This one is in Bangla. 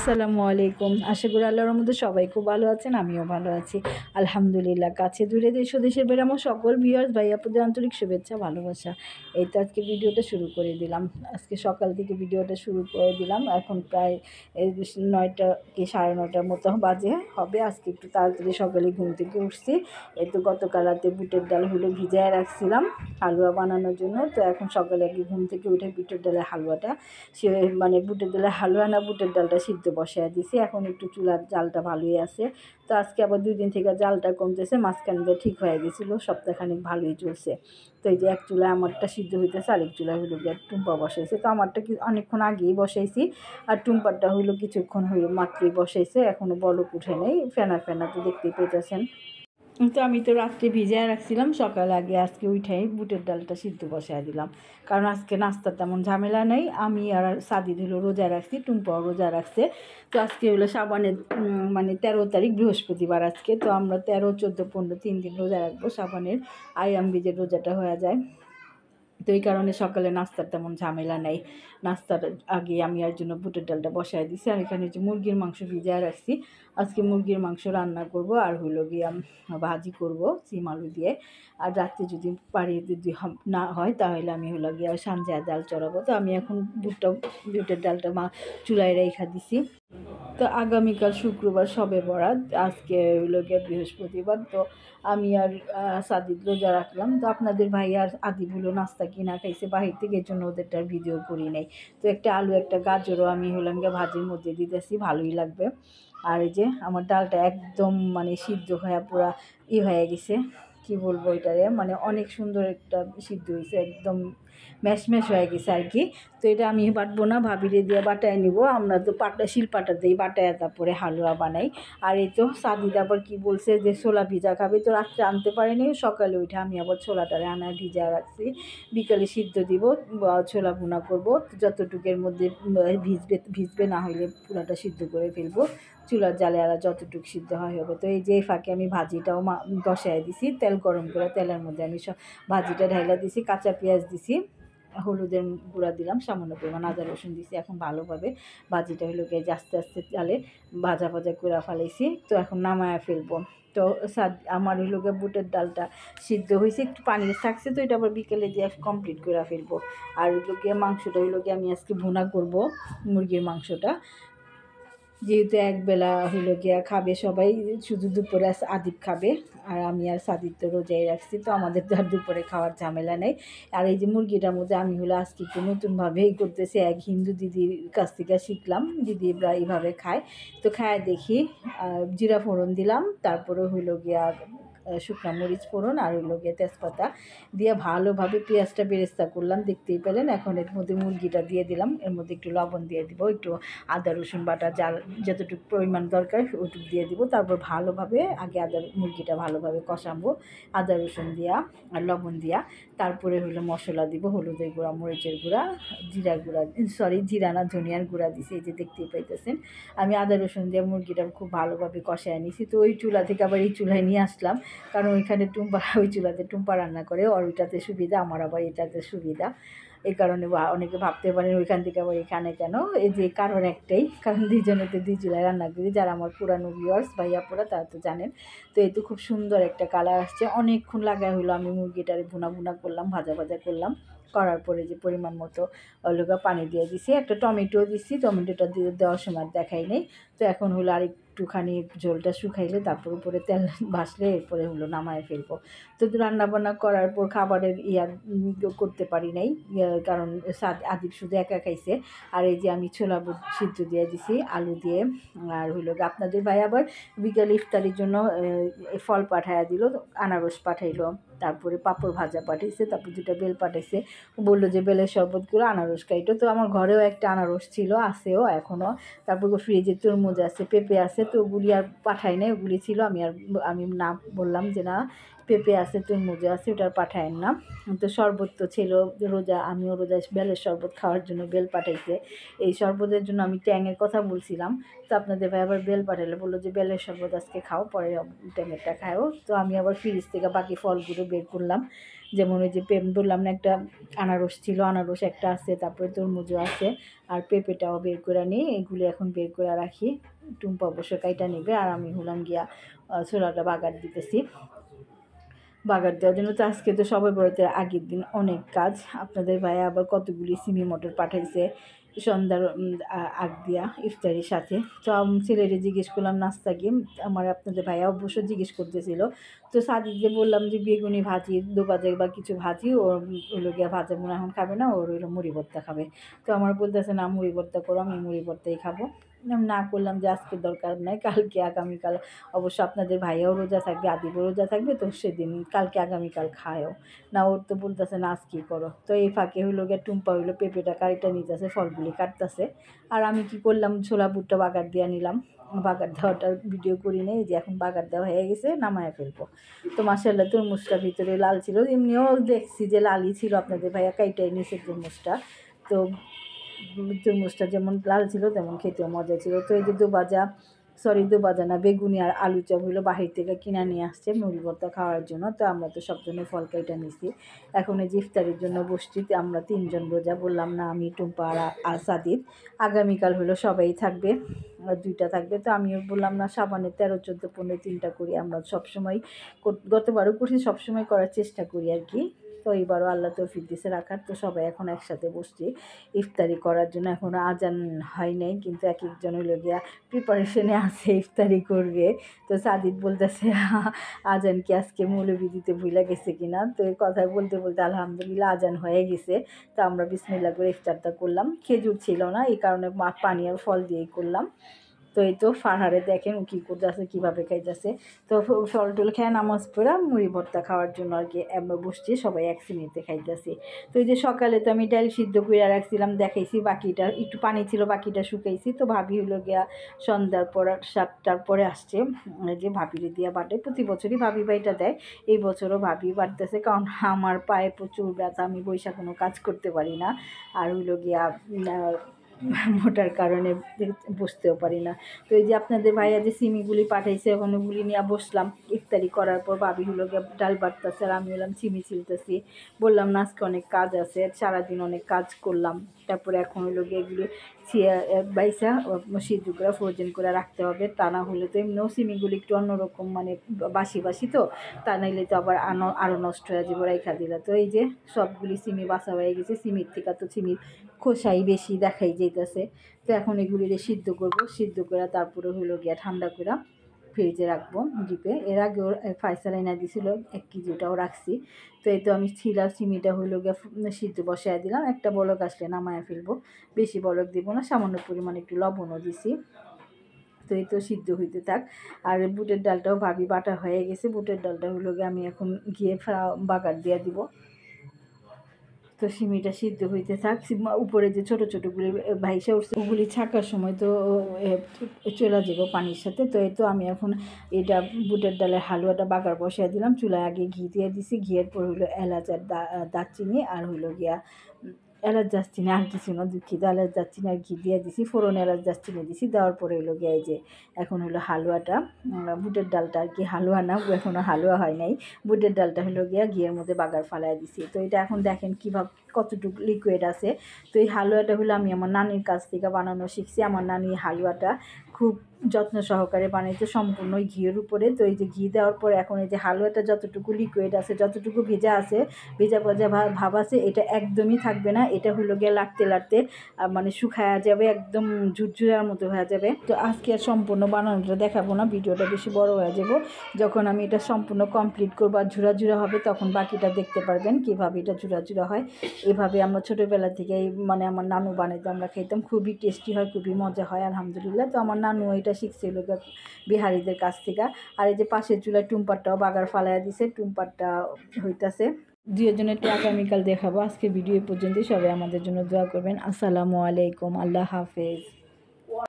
আসসালামু আলাইকুম। আশা করি আল্লাহর রহমতে সবাই খুব ভালো আছেন, আমিও ভালো আছি আলহামদুলিল্লাহ। কাছে দূরে দেশ ও দেশের বাইরে আমার সকল ভিউয়ার্স ভাই আপুদের আন্তরিক শুভেচ্ছা ভালোবাসা। এই তো আজকে ভিডিওটা শুরু করে দিলাম। আজকে সকাল থেকে ভিডিওটা শুরু করে দিলাম। এখন প্রায় 9টা কি 9:30টার মতো বাজে হবে। আজকে একটু তাড়াতাড়ি সকালে ঘুম থেকে উঠছি। এই তো গতকাল রাতে বুটের ডাল ভিজায় রাখছিলাম হালুয়া বানানোর জন্য। তো এখন সকালে আগে ঘুম থেকে উঠে বুটের ডালের হালুয়াটা মানে বুটের ডালের হালুয়া না বুটের ডালটা সিদ্ধ বসায় দিছি। এখন একটু চুলার জালটা ভালোই আছে। তো আজকে আবার 2 দিন থেকে জালটা কমতেছে, মাঝখানে ঠিক হয়ে গেছিলো, সপ্তাহখানেক ভালোই চলছে। তো এই যে এক চুলায় আমারটা সিদ্ধ হইতেছে, আরেক চুলায় গিয়ে টুম্পা বসাইছে। তো আমারটা কি অনেকক্ষণ আগেই বসাইছি, আর টুম্পারটা কিছুক্ষণ মাত্রই বসাইছে, এখনও বলক উঠে নেই, ফেনা ফেনা তো দেখতেই পেতেছেন। তো আমি তো রাত্রে ভিজায় রাখছিলাম, সকালে আগে আজকে উঠাই বুটের ডালটা সিদ্ধ বসায় দিলাম, কারণ আজকে নাস্তার তেমন ঝামেলা নেই। আমি আর সাদিদ রোজা রাখছি, টুম্পাও রোজা রাখছে। তো আজকে শ্রাবণের মানে 13 তারিখ বৃহস্পতিবার আজকে। তো আমরা 13, 14, 15 3 দিন রোজা রাখবো। শ্রাবণের আইয়াম বীজের রোজাটা হয়ে যায়। তো এই কারণে সকালে নাস্তার তেমন ঝামেলা নেই। নাস্তার আগে আমি আর জন্য বুটের ডালটা বসায় দিছি। আর এখানে যে মুরগির মাংস ভিজায় রাখছি, আজকে মুরগির মাংস রান্না করব, আর গিয়ে ভাজি করব সিম আলু দিয়ে। আর রাত্রে যদি পারি, যদি না হয় তাহলে আমি গিয়ে সানজায় ডাল চড়াবো। তো আমি এখন বুটের ডালটা চুলায় রেখা দিছি। তো আগামীকাল শুক্রবার শবে বরাত, আজকে গিয়ে বৃহস্পতিবার। তো আমি আর সাদিদ রোজা রাখলাম। তো আপনাদের ভাই আর আদিব নাস্তা কিনা খাইছে বাহির থেকে, এর জন্য ওদেরটার ভিডিও করি নাই। তো একটা আলু একটা গাজরও আমি গিয়ে ভাজির মধ্যে দিতেছি, ভালোই লাগবে। আর এই যে আমার ডালটা একদম মানে সিদ্ধ হয়ে পুরা হয়ে গেছে, কি বলবো এটারে, মানে অনেক সুন্দর একটা সিদ্ধ হয়েছে, একদম ম্যাশ হয়ে গেছে আর কি। তো এটা আমি বাটবো না, ভাবিরে দিয়ে বাটায় নিব। আমরা তো শিলপাটা দিয়েই বাটায় তারপরে হালুয়া বানাই। আর এই তো সাদিদ আবার কি বলছে যে ছোলা ভিজা খাবে, তো রাত্রে আনতে পারেনি, সকালে উঠে আমি আবার ছোলাটারে আনায় ভিজা রাখছি। বিকালে সিদ্ধ দিব, ছোলা ভুনা করব। যতটুকের মধ্যে ভিজবে না হইলে পুরাটা সিদ্ধ করে ফেলবো। চুলার জালে আর যতটুকু সিদ্ধ হয় হবে। তো এই যে ফাঁকে আমি ভাজিটাও বসায় দিছি, তেল গরম করে তেলের মধ্যে আমি সব ভাজিটা ঢাইলা দিছি, কাঁচা পেঁয়াজ দিছি, হলুদের গুঁড়া দিলাম, সামান্য পরিমাণ আদা রসুন দিছি। এখন ভালোভাবে ভাজিটা গিয়ে আস্তে আস্তে চালে ভাজা করে ফেলাইছি। তো এখন নামায়া ফেলবো। তো আমার গিয়ে বুটের ডালটা সিদ্ধ হয়েছে, একটু পানি থাকছে, তো এটা আবার বিকেলে দিয়ে কমপ্লিট করে ফেলবো। আর গিয়ে মাংসটা গিয়ে আমি আজকে ভুনা করব, মুরগির মাংসটা। যেহেতু একবেলা গিয়া খাবে সবাই, শুধু দুপুরে আদিব খাবে, আর আমি আর সাদিদ তো রোজাই রাখছি। তো আমাদের তো আর দুপুরে খাওয়ার ঝামেলা নেই। আর এই যে মুরগিটার মধ্যে আমি আজকে একটু নতুনভাবেই করতেছি, এক হিন্দু দিদির কাছ থেকে শিখলাম, দিদিরা এইভাবে খায়। তো খায় দেখি, জিরা ফোড়ন দিলাম, তারপরে গিয়া শুকনো মরিচ ফোড়ন, আর গিয়ে তেজপাতা দিয়ে ভালোভাবে পেঁয়াজটা বেরেস্তা করলাম, দেখতেই পেলেন। এখন এর মধ্যে মুরগিটা দিয়ে দিলাম, এর মধ্যে একটু লবণ দিয়ে দিব, একটু আদা রসুন বাটা যতটুকু পরিমাণ দরকার ওটুকু দিয়ে দিব। তারপর ভালোভাবে আগে মুরগিটা ভালোভাবে কষাবো আদা রসুন দিয়া আর লবণ দিয়া। তারপরে মশলা দিব, হলুদের গুঁড়া, মরিচের গুঁড়া, জিরার গুঁড়া, জিরা না ধনিয়ার গুঁড়া দিছি। এই যে দেখতেই পাইতেছেন, আমি আদা রসুন দিয়ে মুরগিটা খুব ভালোভাবে কষায় নিছি। তো ওই চুলা থেকে আবার এই চুলায় নিয়ে আসলাম, কারণ ওইখানে ওই চুলাতে টুম্পা রান্না করে, আর ওইটাতে সুবিধা, আমার আবার এটাতে সুবিধা। এই কারণে অনেকে ভাবতে পারেন ওইখান থেকে আবার এখানে কেন। এই যে কারণ একটাই, কারণ দুইজনেতে 2 চুলায় রান্না করি। যারা আমার পুরানো ভিউয়ার্স ভাইয়াপুরা তারা তো জানেন। তো এই তো খুব সুন্দর একটা কালার আসছে, অনেকক্ষণ লাগাই আমি মুরগিটারে ভুনা করলাম, ভাজা করলাম। করার পরে যে পরিমাণ মতো পানি দিয়ে দিছি, একটা টমেটো দিছি, টমেটোটা দেওয়ার সময় দেখাই নেই। তো এখন আর একটুখানি ঝোলটা শুকাইলে তারপর উপরে তেল ভাসলে এরপরে নামায় ফেলবো। তো রান্নাবান্না করার পর খাবারের করতে পারি নাই, কারণ আদিব শুধু একা খাইছে। আর এই যে আমি ছোলা বুট সিদ্ধ দিয়ে দিছি আলু দিয়ে। আর আপনাদের ভাই আবার বিকাল ইফতারির জন্য ফল পাঠাইয়া দিল, আনারস পাঠাইলো, তারপরে পাঁপড় ভাজা পাঠাইছে, তারপর 2টা বেল পাঠাইছে। বললো যে বেলের শরবত করে আনারস খাইতো। তো আমার ঘরেও একটা আনারস ছিল, আছেও এখনও। তারপর ফ্রিজে তরমুজ আছে, পেঁপে আছে, তো ওগুলি আর পাঠাই নাই, ওগুলি ছিল। আমি না বললাম যে না, পেঁপে আছে, তরমুজে আছে, ওটা আর পাঠায়েন না। তো শরবত তো ছিল, রোজা, আমিও রোজা, বেলের শরবত খাওয়ার জন্য বেল পাঠাইছে। এই শরবতের জন্য আমি ট্যাঙের কথা বলছিলাম। তো আপনাদের ভাই আবার বেল পাঠালে, বললো যে বেলের শরবত আজকে খাও, পরে ট্যাঙেরটা খাও। তো আমি আবার ফ্রিজ থেকে বাকি ফলগুলো বের করলাম, যেমন ওই যে বললাম না একটা আনারস ছিল, আনারস একটা আছে, তারপরে তরমুজও আছে, আর পেঁপেটাও বের করে নিই। এগুলি এখন বের করে রাখি। টুম্পা অবশ্য কাইটা নেবে, আর আমি হলাম গিয়া ছোলাটা বাগার দিতেছি। বাগার দেওয়ার জন্য তো আজকে তো সবাই বড়তে আগের দিন অনেক কাজ। আপনাদের ভাইয়া আবার কতগুলি সিমি মটর পাঠাইছে সন্ধ্যার আগ দিয়া ইফতারির সাথে। তো ছেলেরে জিজ্ঞেস করলাম নাস্তা কি, আমার আপনাদের ভাইয়া অবশ্য জিজ্ঞেস করতেছিল। তো সাদিককে বললাম যে বেগুনি ভাজি, দুবাজে বা কিছু ভাজি, ওর হলো গিয়া ভাজা মনে এখন খাবে না, ওর হলো মুড়ি ভর্তা খাবে। তো আমার বলতেছে না মুড়ি ভর্তা করো, আমি মুড়ি ভর্তাই খাবো। না করলাম যে আজকে দরকার নাই, কালকে আগামীকাল অবশ্য আপনাদের ভাইয়াও রোজা থাকবে, আদিবও রোজা থাকবে, তো সেদিন কালকে আগামীকাল খায়ও না। ওর তো বলতেছে না আজকেই করো। তো এই ফাঁকে হইলো গিয়ে টুম্পা হইলো পেঁপেটা কারিটা নিতেছে, ফলগুলি কাটতেছে। আর আমি কি করলাম, ছোলা বুটটা বাগার দিয়ে নিলাম। বাগার দেওয়াটার ভিডিও করি নেই, যে এখন বাগার দেওয়া হয়ে গেছে, নামায় ফেলবো। তো মাশাআল্লাহ তরমুজটা ভিতরে লাল ছিল, এমনিও দেখছি যে লালই ছিল, আপনাদের ভাইয়া কাইটাই নিচে তরমুজটা। তো তরমুজটা যেমন লাল ছিল তেমন খেতেও মজা ছিল। তো এই যে দুবাজা না, বেগুনি আর আলু চপ হইলো বাহির থেকে কিনে নিয়ে আসছে মুড়ি ভর্তা খাওয়ার জন্য। তো আমরা তো সব ধরনের ফল কাইটা নিছি। এখন এই যে ইফতারির জন্য বসছি, আমরা 3 জন রোজা, বললাম না আমি, টুম্পা আর সাদিদ। আগামীকাল হলো সবাই থাকবে, আর 2টা থাকবে। তো আমিও বললাম না সাবানের 13, 14, 15, 3টা করি। আমরা সবসময় গতবারও করছি, সবসময় করার চেষ্টা করি আর কি। তো এইবারও আল্লাহ তৌফিক দিছে রাখার। তো সবাই এখন একসাথে বসছি ইফতারি করার জন্য। এখনও আজান হয় নাই, কিন্তু এক একজন হইল গিয়া প্রিপারেশনে আছে ইফতারি করবে। তো সাদিদ বলতেছে আজান কি আজকে মৌলবি দিতে ভুলে গেছে কিনা। তো এই কথায় বলতে বলতে আলহামদুলিল্লাহ আজান হয়ে গেছে। তো আমরা বিসমিল্লাহ করে ইফতারটা করলাম। খেজুর ছিল না, এই কারণে পানি আর ফল দিয়েই করলাম। তো এই তো ফারহারে দেখেন ও কী করতেছে, কীভাবে খাইতেছে। তো ফল টল খেয়ে নামাজ পড়া মুড়ি ভর্তা খাওয়ার জন্য আর কি আমরা বসছি, সবাই এক শ্রেণীতে খাইতেছি। তো এই যে সকালে তো আমি ডাল সিদ্ধ করে রাখছিলাম, দেখাইছি, বাকিটা একটু পানি ছিল, বাকিটা শুকাইছি। তো ভাবি হলো গিয়া সন্ধ্যার পর 7টার পরে আসছে, যে ভাবিরে দিয়া বাটে, প্রতি বছরই ভাবি বাইটা দেয়, এই বছরও ভাবি বাটতেছে, কারণ আমার পায়ে প্রচুর ব্যথা, আমি বৈশা কোনো কাজ করতে পারি না। আর হইলো গিয়া মোটার কারণে বসতেও পারি না। তো এই যে আপনাদের ভাইয়া যে সিমিগুলি পাঠাইছে, এখন ওগুলি নিয়ে বসলাম। ইফতারি করার পর ভাবি হলো গিয়ে ডাল বাটতেছে, আর আমি হলাম সিমি ছিলতেছি। বললাম না আজকে অনেক কাজ আছে, সারাদিন অনেক কাজ করলাম। তারপরে এখন হলো গিয়ে এগুলি বাইসা সিদ্ধ করে ফ্রোজেন করে রাখতে হবে, তা না হলে তো এমনিও সিমিগুলি একটু অন্যরকম, মানে বাসি বাসি, তো তা নাইলে তো আবার আরও নষ্ট হয়ে যাবে রাইখা দিলে। তো এই যে সবগুলি সিমি বাসা হয়ে গেছে, সিমির থেকে তো সিমির খোসাই বেশি দেখাই যাইতেছে। তো এখন এগুলি সিদ্ধ করব, সিদ্ধ করে তারপরে হলো গিয়া ঠান্ডা করে ফ্রিজে রাখবো ডিপে। এর আগেও ফাইসাল এনে দিয়েছিলো 1 কেজি, ওটাও রাখছি। তো এই তো আমি সিমিটা হলো গিয়ে সিদ্ধ বসায় দিলাম, একটা বলক আসলে নামায় ফেলবো। বেশি বলক দিব না, সামান্য পরিমাণে একটু লবণও দিছি। তো এই তো সিদ্ধ হইতে থাক। আর বুটের ডালটাও ভাবি বাটা হয়ে গেছে, বুটের ডালটা হলো গিয়ে আমি এখন গিয়ে বাগার দিয়ে দিব। তো সিমিটা সিদ্ধ হইতে থাক। উপরে যে ছোটো ছোটোগুলি ভাইসা উঠছে, ওগুলি ছাকার সময় তো চলে যাবো পানির সাথে। তো এই তো আমি এখন এটা বুটের ডালের হালুয়াটা বাগার বসাই দিলাম। চুলায় আগে ঘি দিয়ে দিছি, ঘিয়ের পর হইলো এলাচ আর দারচিনি, আর হইলো গিয়া এলাচ দারচিনি আর কিছু না, দুঃখিত, এলাচ দারচিনি আর ঘি দিয়ে দিছি, ফোড়ন এলাচ দারচিনি দিছি। দেওয়ার পরে হইলো গিয়া এই যে এখন হলো হালুয়াটা, বুটের ডালটা আর কি, হালুয়া না, এখনও হালুয়া হয় নাই। বুটের ডালটা হলো গিয়া ঘিয়ের মধ্যে বাগার ফালাই দিছি। তো এটা এখন দেখেন কীভাবে কতটুকু লিকুইড আছে। তো এই হালুয়াটা হলো আমি আমার নানির কাছ থেকে বানানো শিখছি। আমার নানি হালুয়াটা খুব যত্ন সহকারে বানাইতে, সম্পূর্ণ ঘিয়ের উপরে। তো এই যে ঘি দেওয়ার পরে এখন এই যে হালুয়াটা যতটুকু লিকুইড আছে, যতটুকু ভেজা আছে, ভেজা ভাজা ভাব আছে, এটা একদমই থাকবে না। এটা হলো গিয়ে লাড়তে লাড়তে মানে শুকায়া যাবে, একদম ঝুরঝুরার মতো হয়ে যাবে। তো আজকে আর সম্পূর্ণ বানানোটা দেখাবো না, ভিডিওটা বেশি বড় হয়ে যাব। যখন আমি এটা সম্পূর্ণ কমপ্লিট করবো আর ঝুরা ঝুরা হবে, তখন বাকিটা দেখতে পারবেন কীভাবে এটা ঝুরা ঝুরা হয়। এভাবে আমরা ছোটোবেলা থেকে মানে আমার নানু বানাইতো, আমরা খেতাম, খুবই টেস্টি হয়, খুবই মজা হয় আলহামদুলিল্লাহ। তো আমার নানু এটা শিখছিল বিহারিদের কাছ থেকে। আর এই যে পাশের চুলায় টুম্পারটাও বাগার ফালাইয়া দিছে, টুম্পারটা হইতাছে। দুজনেরটা আগামীকাল দেখাবো। আজকে ভিডিও পর্যন্তই, সবাই আমাদের জন্য দোয়া করবেন। আসসালামু আলাইকুম, আল্লাহ হাফেজ।